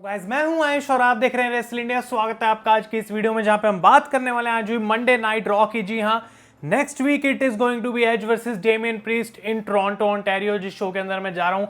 तो गाइज मैं हूं आयुष और आप देख रहे हैं रेसल इंडिया। स्वागत है आपका आज की इस वीडियो में जहां पे हम बात करने वाले हैं आज हुई मंडे नाइट रॉ की। जी हां, next week it is going to be Edge versus Damian Priest in Toronto Ontario. जिस शो के अंदर मैं जा रहा हूं,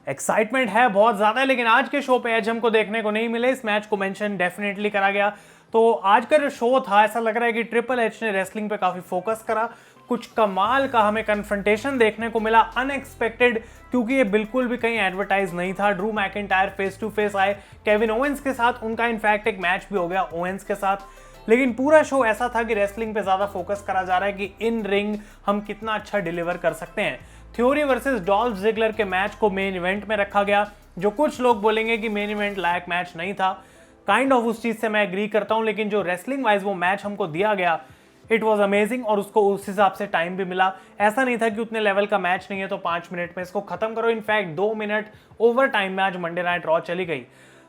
एक्साइटमेंट है बहुत ज्यादा, लेकिन आज के शो पे एज हमको देखने को नहीं मिले। इस मैच को मेंशन डेफिनेटली करा गया। तो आज का जो शो था, ऐसा लग रहा है कि ट्रिपल एच ने रेसलिंग पे काफी फोकस करा। कुछ कमाल का हमें कन्फ्रंटेशन देखने को मिला, अनएक्सपेक्टेड, क्योंकि ये बिल्कुल भी कहीं एडवर्टाइज नहीं था। Drew McIntyre face to face आए केविन ओवेंस के साथ, उनका इनफैक्ट एक मैच भी हो गया ओवेंस के साथ। लेकिन पूरा शो ऐसा था कि रेसलिंग पे ज्यादा फोकस करा जा रहा है कि इन रिंग हम कितना अच्छा डिलीवर कर सकते हैं। थ्योरी वर्सेस डॉल्फ जिगलर के मैच को मेन इवेंट में रखा गया, जो कुछ लोग बोलेंगे कि मेन इवेंट लायक मैच नहीं था। काइंड ऑफ उस चीज से मैं एग्री करता हूं, लेकिन जो रेसलिंग वाइज वो मैच हमको दिया गया, इट वॉज अमेजिंग और उसको उस हिसाब से टाइम भी मिला। ऐसा नहीं था कि उतने लेवल का मैच नहीं है तो 5 मिनट में इसको खत्म करो। इनफैक्ट 2 मिनट ओवर टाइम में आज मंडे नाइट रॉ चली गई।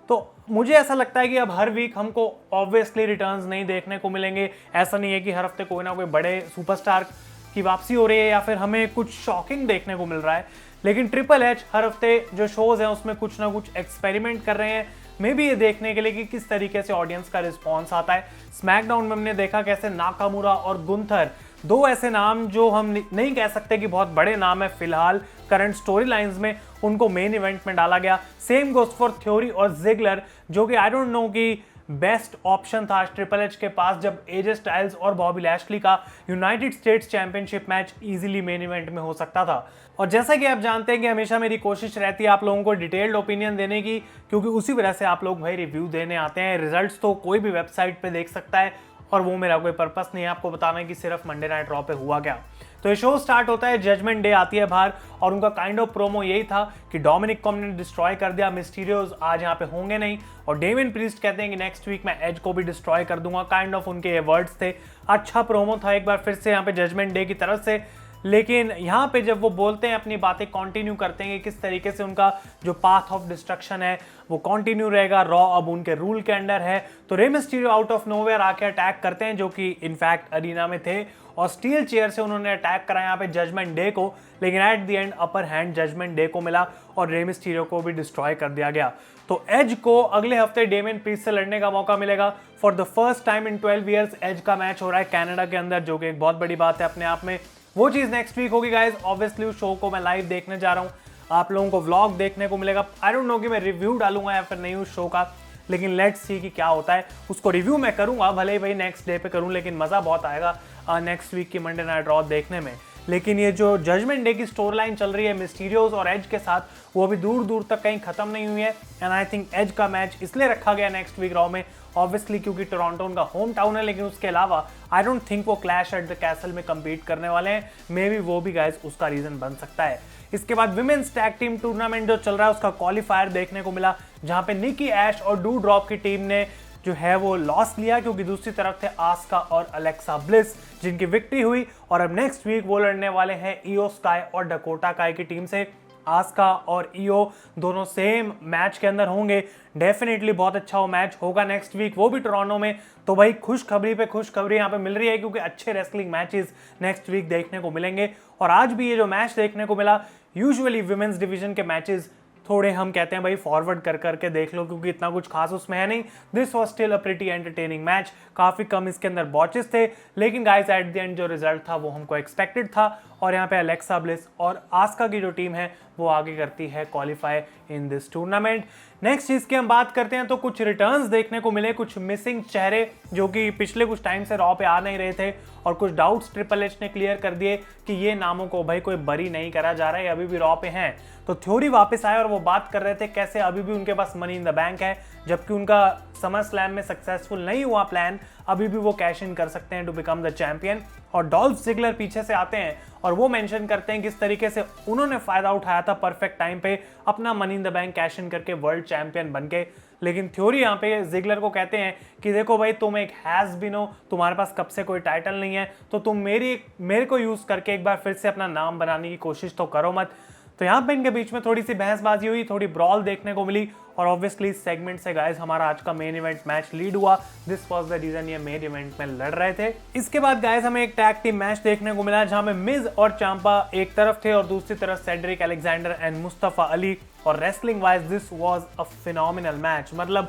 तो मुझे ऐसा लगता है कि अब हर वीक हमको ऑब्वियसली रिटर्न्स नहीं देखने को मिलेंगे। ऐसा नहीं है कि हर हफ्ते कोई ना कोई बड़े सुपरस्टार की वापसी हो रही है या फिर हमें कुछ शॉकिंग देखने को मिल रहा है। लेकिन ट्रिपल एच हर हफ्ते जो शोज हैं उसमें कुछ ना कुछ एक्सपेरिमेंट कर रहे हैं, मे भी ये देखने के लिए कि किस तरीके से ऑडियंस का रिस्पॉन्स आता है। स्मैकडाउन में हमने देखा कैसे नाकामुरा और गुंथर, दो ऐसे नाम जो हम नहीं कह सकते कि बहुत बड़े नाम है फिलहाल करंट स्टोरी लाइंस में, उनको मेन इवेंट में डाला गया। सेम गोस फॉर थ्योरी और जिगलर, जो कि आई डोंट नो कि बेस्ट ऑप्शन था ट्रिपल एच के पास, जब एजे स्टाइल्स और बॉबी लैशली का United States championship match easily main event में हो सकता था। और जैसा कि आप जानते हैं कि हमेशा मेरी कोशिश रहती है आप लोगों को डिटेल्ड ओपिनियन देने की, क्योंकि उसी वजह से आप लोग भाई रिव्यू देने आते हैं। रिजल्ट्स तो कोई भी वेबसाइट पे देख सकता है और वो मेरा कोई पर्पस नहीं है आपको बताना कि सिर्फ मंडे नाइट रॉ पे हुआ क्या। तो ये शो स्टार्ट होता है, जजमेंट डे आती है बाहर और उनका काइंड ऑफ प्रोमो यही था कि डोमिनिक को हमने डिस्ट्रॉय कर दिया, मिस्टीरियोज आज यहाँ पे होंगे नहीं, और डेमियन प्रीस्ट कहते हैं कि नेक्स्ट वीक मैं एज को भी डिस्ट्रॉय कर दूंगा। काइंड ऑफ उनके ये वर्ड्स थे। अच्छा प्रोमो था एक बार फिर से यहाँ पे जजमेंट डे की तरफ से। लेकिन यहाँ पे जब वो बोलते हैं, अपनी बातें कंटिन्यू करते हैं कि किस तरीके से उनका जो पाथ ऑफ डिस्ट्रक्शन है वो कंटिन्यू रहेगा, रॉ अब उनके रूल के अंडर है। तो Rey Mysterio out of nowhere आके अटैक करते हैं, जो कि इनफैक्ट अरीना में थे, और स्टील चेयर से उन्होंने अटैक करा यहाँ पे जजमेंट डे को। लेकिन at the end upper hand Judgment Day को मिला और रे मिस्टीरियो को भी डिस्ट्रॉय कर दिया गया। तो एज को अगले हफ्ते डेमियन प्रीस्ट से लड़ने का मौका मिलेगा। For the first time in 12 years Edge का मैच हो रहा है कनाडा के अंदर, जो कि एक बहुत बड़ी बात है अपने आप में। वो चीज नेक्स्ट वीक होगी गाइस। ऑब्वियसली उस शो को मैं लाइव देखने जा रहा हूँ, आप लोगों को व्लॉग देखने को मिलेगा। आई डोंट नो कि मैं रिव्यू डालूंगा या फिर नहीं उस शो का, लेकिन लेट्स सी कि क्या होता है। उसको रिव्यू मैं करूंगा, भले ही भाई नेक्स्ट डे पे करूं, लेकिन मजा बहुत आएगा नेक्स्ट वीक की मंडे नाइट रॉ देखने में। लेकिन ये जो जजमेंट डे की स्टोरी लाइन चल रही है मिस्टीरियोज और एज के साथ, वो अभी दूर दूर तक कहीं खत्म नहीं हुई है। एंड आई थिंक एज का मैच इसलिए रखा गया नेक्स्ट वीक रॉ में, ऑब्वियसली क्योंकि टोरंटो उनका होम टाउन है, लेकिन उसके अलावा आई डोंट थिंक वो क्लैश एट द कैसल में compete करने वाले हैं। मे बी वो भी गाइस उसका रीजन बन सकता है। इसके बाद विमेंस टैग टीम टूर्नामेंट जो चल रहा है उसका क्वालिफायर देखने को मिला, जहां पे निकी ऐश और डू ड्रॉप की टीम ने जो है वो लॉस लिया, क्योंकि दूसरी तरफ थे आस्का और अलेक्सा ब्लिस, जिनकी विक्ट्री हुई। और अब नेक्स्ट वीक वो लड़ने वाले हैं इयो स्काई और डकोटा काई की टीम से। आस्का और इयो दोनों सेम मैच के अंदर होंगे। डेफिनेटली बहुत अच्छा वो मैच होगा नेक्स्ट वीक, वो भी टोरंटो में। तो भाई खुशखबरी पे खुशखबरी यहाँ पे मिल रही है, क्योंकि अच्छे रेसलिंग मैचेस नेक्स्ट वीक देखने को मिलेंगे। और आज भी ये जो मैच देखने को मिला, यूजुअली विमेंस डिवीजन के मैचेस थोड़े हम कहते हैं भाई फॉरवर्ड कर करके देख लो, क्योंकि इतना कुछ खास उसमें है नहीं। This was still a pretty entertaining match. काफी कम इसके अंदर बॉचेस थे, लेकिन गाइस एट द एंड जो रिजल्ट था वो हमको एक्सपेक्टेड था। और यहाँ पे अलेक्सा ब्लिस और आस्का की जो टीम है वो आगे करती है qualify in this tournament. Next चीज की हम बात करते हैं तो कुछ रिटर्न्स देखने को मिले, कुछ मिसिंग चेहरे जो कि पिछले कुछ टाइम से रॉ पे आ नहीं रहे थे, और कुछ डाउट्स ट्रिपल एच ने क्लियर कर दिए कि ये नामों को भाई कोई बरी नहीं करा जा रहा है, अभी भी रॉ पे हैं। तो थ्योरी वापस आए और वो बात कर रहे थे कैसे अभी भी उनके पास मनी इन द बैंक है, जबकि उनका समर स्लैम में सक्सेसफुल नहीं हुआ प्लान, अभी भी वो कैश इन कर सकते हैं टू बिकम द चैंपियन। और डॉल्फ जिगलर पीछे से आते हैं और वो मेंशन करते हैं किस तरीके से उन्होंने फायदा उठाया था परफेक्ट टाइम पे अपना money in the bank cash in करके वर्ल्ड चैंपियन बन के। लेकिन थ्योरी यहाँ पे जिगलर को कहते हैं कि देखो भाई, तुम एक हैज बीन हो, तुम्हारे पास कब से कोई टाइटल नहीं है, तो तुम मेरे को यूज करके एक बार फिर से अपना नाम बनाने की कोशिश तो करो मत। तो यहाँ पे इनके बीच में थोड़ी सी बहसबाजी हुई, थोड़ी ब्रॉल देखने को मिली, और ऑब्वियसली इस सेगमेंट से गाइस हमारा आज का मेन इवेंट मैच लीड हुआ। दिस वाज द रीजन ये मेन इवेंट में लड़ रहे थे। इसके बाद गाइस हमें एक टैग टीम मैच देखने को मिला, जहां में मिज और चांपा एक तरफ थे और दूसरी तरफ Cedric Alexander and Mustafa Ali और wrestling wise this was a phenomenal match. मतलब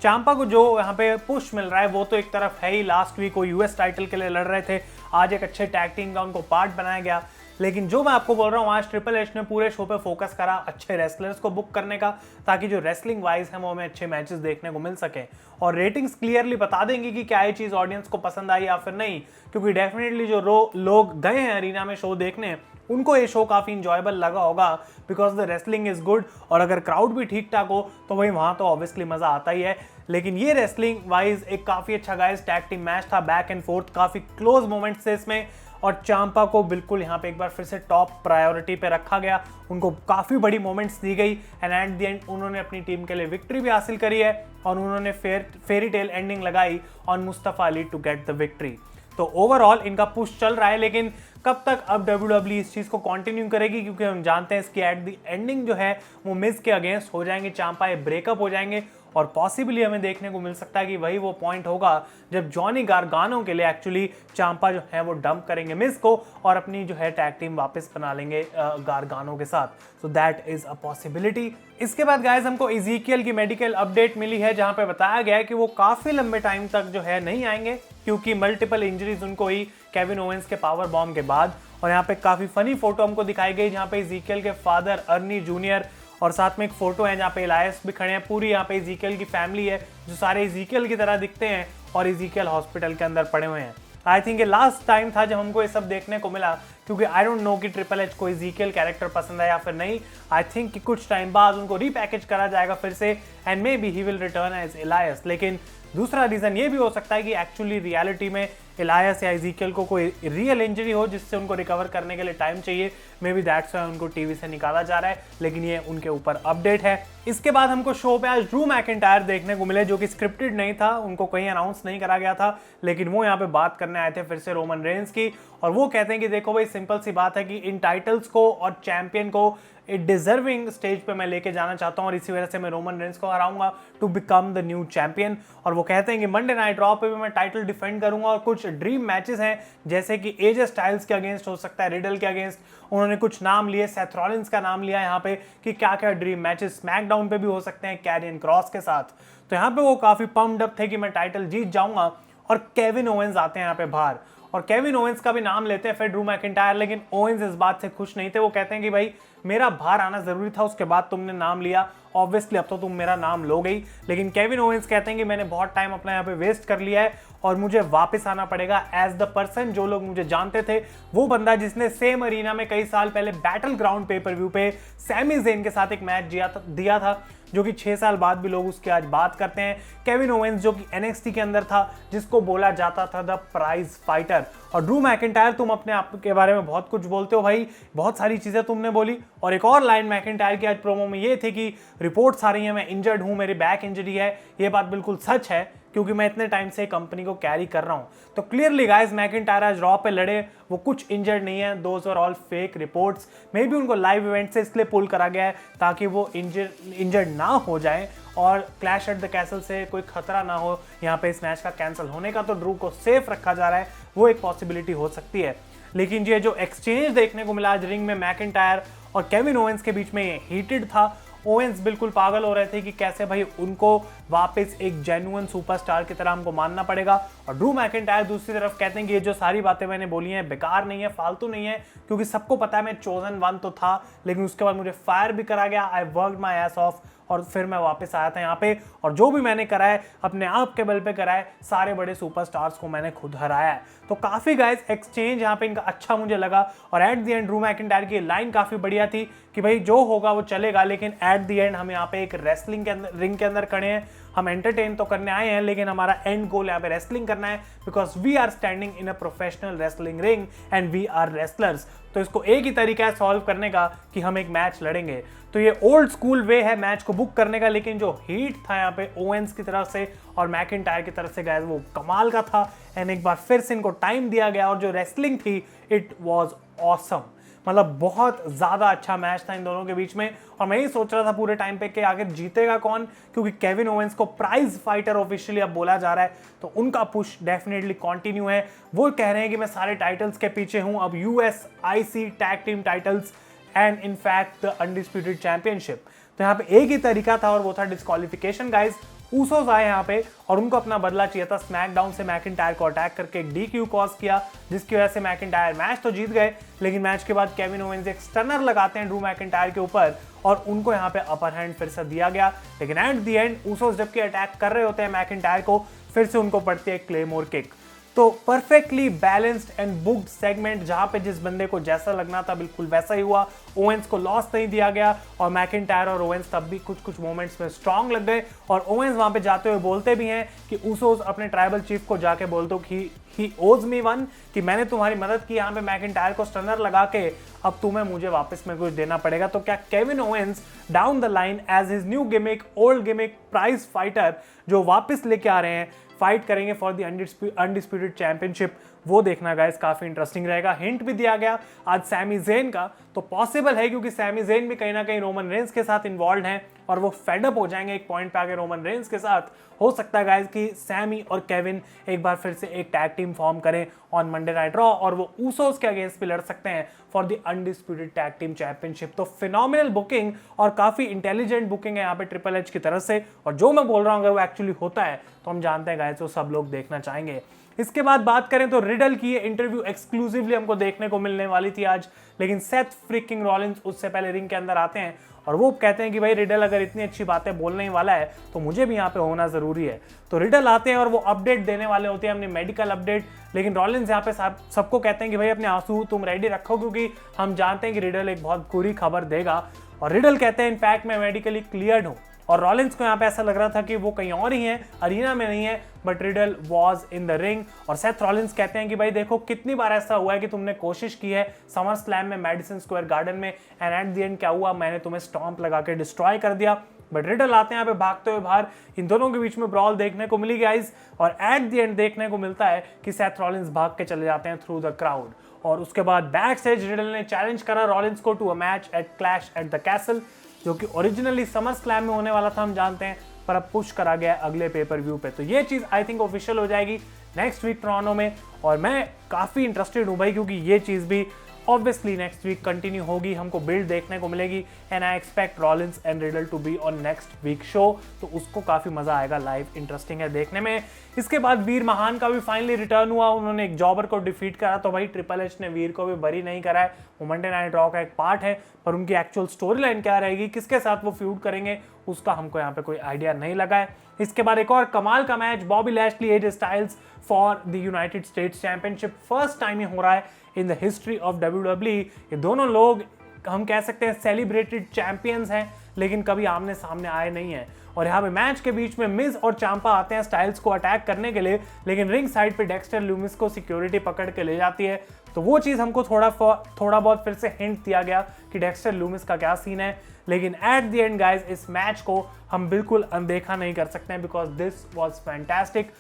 चांपा को जो यहाँ पे पुश मिल रहा है वो तो एक तरफ है ही, लास्ट वीक वो यूएस टाइटल के लिए लड़ रहे थे, आज एक अच्छे टैग टीम का उनको पार्ट बनाया गया। लेकिन जो मैं आपको बोल रहा हूँ, आज ट्रिपल एच ने पूरे शो पे फोकस करा अच्छे रेसलर्स को बुक करने का, ताकि जो रेसलिंग वाइज है वो हमें अच्छे मैचेस देखने को मिल सके। और रेटिंग्स क्लियरली बता देंगी कि क्या ये चीज़ ऑडियंस को पसंद आई या फिर नहीं, क्योंकि डेफिनेटली जो लोग गए हैं अरीना में शो देखने, उनको ये शो काफ़ी इंजॉयबल लगा होगा, because the wrestling is good. और अगर क्राउड भी ठीक ठाक हो तो वही वहाँ तो ऑब्वियसली मज़ा आता ही है। लेकिन ये रेसलिंग वाइज एक काफ़ी अच्छा गाइस टैग टीम मैच था, बैक एंड फोर्थ, काफ़ी क्लोज मोमेंट्स थे इसमें। और चांपा को बिल्कुल यहाँ पे एक बार फिर से टॉप प्रायोरिटी पे रखा गया, उनको काफ़ी बड़ी मोमेंट्स दी गई एंड एट द एंड उन्होंने अपनी टीम के लिए विक्ट्री भी हासिल करी है और उन्होंने फेरी टेल एंडिंग लगाई on Mustafa Ali to get the victory. तो ओवरऑल इनका पुश चल रहा है, लेकिन कब तक अब WWE इस चीज़ को कंटिन्यू करेगी, क्योंकि हम जानते हैं इसकी एट द एंडिंग जो है वो मिस के अगेंस्ट हो जाएंगे, चांपा ये ब्रेकअप हो जाएंगे और पॉसिबली हमें देखने को मिल सकता है कि वही वो पॉइंट होगा जब जॉनी गारगानो के लिए एक्चुअली चांपा जो है वो डंप करेंगे मिस को और अपनी जो है टैग टीम वापस बना लेंगे गारगानो के साथ। So that is a possibility. इसके बाद गाइस हमको इजीकियल की मेडिकल अपडेट मिली है, जहां पे बताया गया है कि वो काफी लंबे टाइम तक जो है नहीं आएंगे, क्योंकि मल्टीपल इंजरीज उनको ही केविन ओवेंस के पावर बॉम्ब के बाद। और यहाँ पे काफी फनी फोटो हमको दिखाई गई, जहाँ पे इजीकियल के फादर अर्नी जूनियर और साथ में एक फोटो है जहाँ पे इलायस भी खड़े हैं, पूरी यहाँ पे इजीकियल की फैमिली है जो सारे इजीकियल की तरह दिखते हैं और इजीकियल हॉस्पिटल के अंदर पड़े हुए हैं। आई थिंक ये लास्ट टाइम था जब हमको ये सब देखने को मिला, क्योंकि आई डोंट नो कि ट्रिपल एच को इजीकियल कैरेक्टर पसंद है या फिर नहीं। आई थिंक कि कुछ टाइम बाद उनको रीपैकेज करा जाएगा फिर से and maybe he will return as Elias. लेकिन दूसरा रीजन ये भी हो सकता है कि एक्चुअली रियलिटी में इलायस या इजीकियल को कोई रियल इंजरी हो जिससे उनको रिकवर करने के लिए टाइम चाहिए, मे बी दैट्स व्हाई उनको टीवी से निकाला जा रहा है, लेकिन ये उनके ऊपर अपडेट है। इसके बाद हमको शो पे आज ड्रू मैकिंटायर देखने को मिले, जो कि स्क्रिप्टेड नहीं था, उनको कहीं अनाउंस नहीं करा गया था, लेकिन वो यहाँ पे बात करने आए थे फिर से रोमन रेंस की। और वो कहते हैं कि देखो भाई, सिंपल सी बात है कि इन टाइटल्स को और चैंपियन को एक डिजर्विंग स्टेज पे मैं लेके जाना चाहता हूं और इसी वजह से मैं रोमन रेंस को हराऊंगा to become the new champion. और वो कहते हैं कि मंडे नाइट रॉ पे भी मैं टाइटल डिफेंड करूंगा और कुछ ड्रीम मैचेस हैं, जैसे कि एजे स्टाइल्स के अगेंस्ट हो सकता है, रिडल के अगेंस्ट, उन्होंने कुछ नाम लिए, सेथ रॉलिंस का नाम लिया यहाँ पे कि क्या क्या ड्रीम मैचेस स्मैकडाउन पे भी हो सकते हैं कैरियन क्रॉस के साथ। तो यहाँ पे वो काफी पम्प्ड अप थे कि मैं टाइटल जीत जाऊंगा। और केविन ओवेंस आते हैं यहाँ पे बाहर और केविन ओवेंस का भी नाम लेते हैं फिर ड्रू मैकिंटायर, लेकिन ओवेंस इस बात से खुश नहीं थे। वो कहते हैं कि भाई मेरा बाहर आना जरूरी था, उसके बाद तुमने नाम लिया, ऑब्वियसली अब तो तुम मेरा नाम लो गई। लेकिन केविन ओवेंस कहते हैं कि मैंने बहुत टाइम अपना यहाँ पे वेस्ट कर लिया है और मुझे वापस आना पड़ेगा एज द पर्सन। जो लोग मुझे जानते थे, वो बंदा जिसने सेम अरीना में कई साल पहले बैटल ग्राउंड पेपर व्यू पे सैमी ज़ेन के साथ एक मैच दिया था, जो कि 6 साल बाद भी लोग उसकी आज बात करते हैं। केविन ओवेंस जो कि NXT के अंदर था, जिसको बोला जाता था द प्राइज फाइटर। और ड्रू मैकिंटायर, तुम अपने आप के बारे में बहुत कुछ बोलते हो भाई, बहुत सारी चीजें तुमने बोली। और एक और लाइन मैकिंटायर की आज प्रोमो में ये थी कि रिपोर्ट्स आ रही है मैं इंजर्ड हूं, मेरी बैक इंजरी है। ये बात बिल्कुल सच है, क्योंकि मैं इतने टाइम से कंपनी को कैरी कर रहा हूं। तो क्लियरली गाइस, मैकिंटायर आज रॉ पे लड़े, वो कुछ इंजर्ड नहीं है, those are all fake reports. Maybe उनको लाइव इवेंट से इसलिए पुल करा गया है ताकि वो इंजर्ड ना हो जाए और क्लैश एट द कैसल से कोई खतरा ना हो यहाँ पे इस मैच का कैंसिल होने का। तो ड्रू को सेफ रखा जा रहा है, वो एक पॉसिबिलिटी हो सकती है। लेकिन ये जो एक्सचेंज देखने को मिला आज रिंग में मैकिंटायर और केविन ओवेंस के बीच में, ये हीटेड था। ओवेंस बिल्कुल पागल हो रहे थे कि कैसे भाई उनको वापस एक जेन्युइन सुपरस्टार की तरह हमको मानना पड़ेगा। और ड्रू मैकिंटायर दूसरी तरफ कहते हैं कि ये जो सारी बातें मैंने बोली हैं बेकार नहीं है, फालतू नहीं है, क्योंकि सबको पता है मैं चोजन वन तो था, लेकिन उसके बाद मुझे फायर भी करा गया, I worked my S of, और फिर मैं वापस आया था यहाँ पे। और जो भी मैंने करा है अपने आप के बल पे करा है, सारे बड़े सुपरस्टार्स को मैंने खुद हराया है। तो काफी गाइस एक्सचेंज यहाँ पे इनका अच्छा मुझे लगा। और eight the and Drew McIntyre की लाइन काफी बढ़िया थी कि भाई जो होगा वो चलेगा, लेकिन एट द एंड हम यहाँ पे एक रेसलिंग के अंदर, रिंग के अंदर खड़े हैं, हम एंटरटेन तो करने आए हैं, लेकिन हमारा एंड गोल यहाँ पे रेसलिंग करना है, because we are standing in a professional wrestling ring and we are wrestlers. तो इसको एक ही तरीका है सॉल्व करने का कि हम एक मैच लड़ेंगे। तो ये ओल्ड स्कूल वे है मैच को बुक करने का, लेकिन जो हीट था यहाँ पे ओवेंस की तरफ से और मैकिंटायर की तरफ से गाइस, वो कमाल का था। एंड एक बार फिर से इनको टाइम दिया गया और जो रेसलिंग थी, इट वाज ऑसम। मतलब बहुत ज़्यादा अच्छा मैच था इन दोनों के बीच में। और मैं ये सोच रहा था पूरे टाइम पे कि आखिर जीतेगा कौन, क्योंकि केविन ओवेंस को प्राइज फाइटर ऑफिशियली अब बोला जा रहा है, तो उनका पुश डेफिनेटली कंटिन्यू है। वो कह रहे हैं कि मैं सारे टाइटल्स के पीछे हूं, अब US IC tag team titles and in fact the undisputed championship. तो यहाँ पे एक ही तरीका था और वो था डिस्क्वालिफिकेशन गाइज। ऊसोस आए यहाँ पे और उनको अपना बदला चाहिए था। स्मैकडाउन से मैकिंटायर को अटैक करके एक DQ कॉज किया, जिसकी वजह से मैकिंटायर मैच तो जीत गए, लेकिन मैच के बाद केविन ओवेंस एक स्टनर लगाते हैं ड्रू मैकिंटायर के ऊपर और उनको यहाँ पे अपर हैंड फिर से दिया गया। लेकिन एट द एंड ऊसोस जबकि अटैक कर रहे होते हैं मैकिंटायर को, फिर से उनको पड़ती है क्लेमोर किक। तो perfectly balanced and booked segment, जहां पे जिस बंदे को जैसा लगना था बिल्कुल वैसा ही हुआ। ओवेंस को लॉस नहीं दिया गया और मैकिंटायर और ओवेंस तब भी कुछ कुछ मोमेंट्स में स्ट्रांग लग गए। और ओवेंस वहां पे जाते हुए बोलते भी हैं कि ऊसोस अपने ट्राइबल चीफ को जाके बोल दो कि ही ओज मी वन, कि मैंने तुम्हारी मदद की यहाँ पे मैकिंटायर को स्टनर लगा के, अब तुम्हें मुझे वापस में कुछ देना पड़ेगा। तो क्या Kevin Owens down the line as his new gimmick, old gimmick, prize fighter जो वापस लेके आ रहे हैं, फाइट करेंगे फॉर द अनडिस्प्यूटेड चैंपियनशिप, वो देखना गाइस काफी इंटरेस्टिंग रहेगा। हिंट भी दिया गया आज सैमी ज़ेन का, तो पॉसिबल है क्योंकि सैमी ज़ेन भी कहीं ना कहीं रोमन रेंस के साथ इन्वॉल्व हैं और वो फेड अप हो जाएंगे एक पॉइंट पे आगे रोमन रेंस के साथ। हो सकता है गाइस कि सैमी और केविन एक बार फिर से एक टैग टीम फॉर्म करें ऑन मंडे नाइट रॉ और वो ऊसोस के अगेंस्ट भी लड़ सकते हैं for the undisputed tag team championship. तो फिनोमिनल बुकिंग और काफी इंटेलिजेंट बुकिंग है यहाँ पे ट्रिपल एच की तरफ से, और जो मैं बोल रहा हूँ अगर वो एक्चुअली होता है तो हम जानते हैं गाइस वो सब लोग देखना चाहेंगे। इसके बाद बात करें तो रिडल की इंटरव्यू एक्सक्लूसिवली हमको देखने को मिलने वाली थी आज, लेकिन सेथ फ्रिकिंग रॉलिंस उससे पहले रिंग के अंदर आते हैं और वो कहते हैं कि भाई रिडल अगर इतनी अच्छी बातें बोलने ही वाला है तो मुझे भी यहाँ पे होना जरूरी है। तो रिडल आते हैं और वो अपडेट देने वाले होते हैं अपनी मेडिकल अपडेट, लेकिन रॉलिंस यहाँ पे सबको कहते हैं कि भाई अपने आंसू तुम रेडी रखो क्योंकि हम जानते हैं कि रिडल एक बहुत बुरी खबर देगा। और रिडल कहते हैं इनफैक्ट मैं मेडिकली क्लियर्ड हूँ, और रॉलिंस को यहाँ पे ऐसा लग रहा था कि वो कहीं और ही है, अरीना में नहीं है, but riddle was in the ring. और सेथ रॉलिंस कहते हैं कि भाई देखो कितनी बार ऐसा हुआ है कि तुमने कोशिश की है समर स्लैम में मैडिसन स्क्वायर गार्डन में, एंड एट द एंड क्या हुआ, मैंने तुम्हें स्टॉम्प लगा के डिस्ट्रॉय कर दिया। बट रिडल आते हैं यहाँ पे भागते हुए बाहर, इन दोनों के बीच में ब्रॉल देखने को मिली गाइस, और एट द एंड देखने को मिलता है कि सेथ रॉलिंस भाग के चले जाते हैं थ्रू द क्राउड। और उसके बाद बैक स्टेज रिडल ने चैलेंज करा रॉलिंस को to a match at Clash at the Castle, जो कि ओरिजिनली समर स्लैम में होने वाला था हम जानते हैं, पर अब पुश करा गया अगले पेपर व्यू पे। तो ये चीज आई थिंक ऑफिशियल हो जाएगी नेक्स्ट वीक टोरंटो में, और मैं काफी इंटरेस्टेड हूँ भाई क्योंकि ये चीज भी ऑब्वियसली नेक्स्ट वीक कंटिन्यू होगी, हमको बिल्ड देखने को मिलेगी, and I expect Rollins and Riddle to be on next week show, तो उसको काफी मजा आएगा, लाइव इंटरेस्टिंग है देखने में। इसके बाद वीर महान का भी फाइनली रिटर्न हुआ, उन्होंने एक जॉबर को डिफीट करा, तो भाई ट्रिपल एच ने वीर को भी बरी नहीं करा है, वो मंडे नाइट रॉ का एक पार्ट है, पर उनकी एक्चुअल स्टोरी लाइन क्या रहेगी, किसके साथ वो फ्यूड करेंगे, उसका हमको यहाँ पे कोई आइडिया नहीं लगा है। इसके बाद एक और कमाल का match, Bobby Lashley AJ Styles for the United States championship, first time ही हो रहा है in the history of WWE। ये दोनों लोग हम कह सकते हैं सेलिब्रेटेड चैंपियंस हैं, लेकिन कभी आमने सामने आए नहीं है। और यहाँ पे मैच के बीच में मिज और चांपा आते हैं स्टाइल्स को अटैक करने के लिए, लेकिन रिंग साइड पे डेक्स्टर लूमिस को सिक्योरिटी पकड़ के ले जाती है। तो वो चीज़ हमको थोड़ा बहुत फिर से हिंट दिया गया कि डेक्स्टर लूमिस का क्या सीन है, लेकिन एट द एंड गाइज इस मैच को हम बिल्कुल अनदेखा नहीं कर सकते हैं बिकॉज दिस वॉज फैंटास्टिक।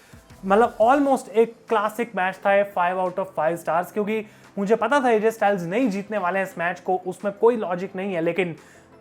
मतलब ऑलमोस्ट एक क्लासिक मैच था ये, 5 आउट ऑफ 5 स्टार्स, क्योंकि मुझे पता था एजे स्टाइल्स नहीं जीतने वाले हैं इस मैच को, उसमें कोई लॉजिक नहीं है, लेकिन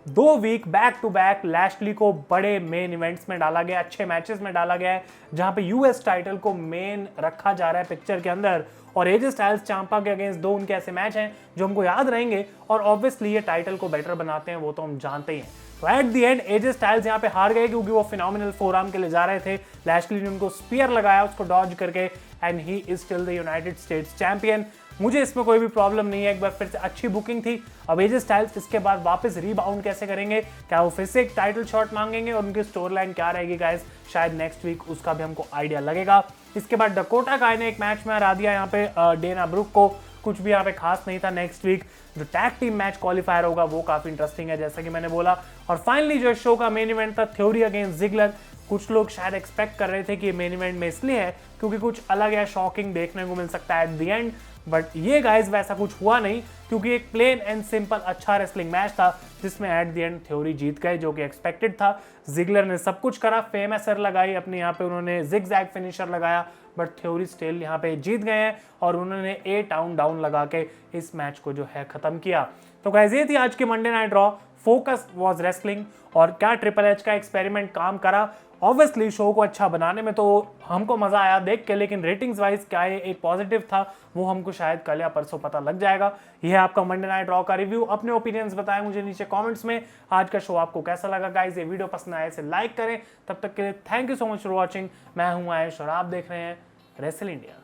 2 week back to back Lashley को बड़े मेन इवेंट्स में डाला गया, अच्छे मैचेस में डाला गया है, जहां पे यूएस टाइटल को मेन रखा जा रहा है पिक्चर के अंदर, और एजे स्टाइल्स चांपा के अगेंस्ट 2 उनके ऐसे मैच हैं जो हमको याद रहेंगे, और ऑब्वियसली ये टाइटल को बेटर बनाते हैं, वो तो हम जानते ही हैं। तो eight the and AJ Styles यहाँ पे हार गए क्योंकि वो फिनोमिनल फोरआर्म के लिए जा रहे थे, लैशली ने उनको स्पीयर लगाया, उसको डॉज करके, and he is still the United states champion. मुझे इसमें कोई भी प्रॉब्लम नहीं है, एक बार फिर से अच्छी बुकिंग थी। अब एजे स्टाइल्स इसके बाद वापस रीबाउंड कैसे करेंगे, क्या वो फिर से एक टाइटल शॉट मांगेंगे, और उनकी स्टोरी लाइन क्या रहेगी गाइस, शायद नेक्स्ट वीक उसका भी हमको आइडिया लगेगा। इसके बाद डकोटा काय ने एक मैच में हरा दिया यहाँ पे डेना ब्रुक को, कुछ भी यहाँ पे खास नहीं था। नेक्स्ट वीक जो टैग टीम मैच क्वालिफायर होगा वो काफी इंटरेस्टिंग है जैसा कि मैंने बोला। और फाइनली जो शो का मेन इवेंट था थ्योरी अगेंस्ट जिगलर, कुछ लोग शायद एक्सपेक्ट कर रहे थे कि ये मेन इवेंट में इसलिए है क्योंकि कुछ अलग या शॉकिंग देखने को मिल सकता है एट द एंड, बट ये गाइस वैसा कुछ हुआ नहीं क्योंकि एक प्लेन एंड सिंपल अच्छा रेसलिंग मैच था जिसमें एट द एंड थ्योरी जीत गए, जो कि एक्सपेक्टेड था। जिगलर ने सब कुछ करा, फेमसर लगाई अपने, यहाँ पे उन्होंने जिग जैग फिनिशर लगाया, बट थ्योरी स्टिल यहाँ पे जीत गए हैं और उन्होंने 8 डाउन लगा के इस मैच को जो है खत्म किया। तो गाइस ये थी आज की Monday night raw, focus was wrestling, और क्या ट्रिपल एच का एक्सपेरिमेंट काम करा, ऑब्वियसली शो को अच्छा बनाने में तो हमको मजा आया देख के, लेकिन रेटिंग्स वाइज क्या है एक पॉजिटिव था वो हमको शायद कल या परसों पता लग जाएगा। यह है आपका मंडे नाइट रॉ का रिव्यू। अपने ओपिनियंस बताएं मुझे नीचे कमेंट्स में। आज का शो आपको कैसा लगा गाइस? ये वीडियो पसंद आया इसे लाइक करें। तब तक के लिए thank you so much for watching. मैं हूं आयुष और आप देख रहे हैं रेसल इंडिया।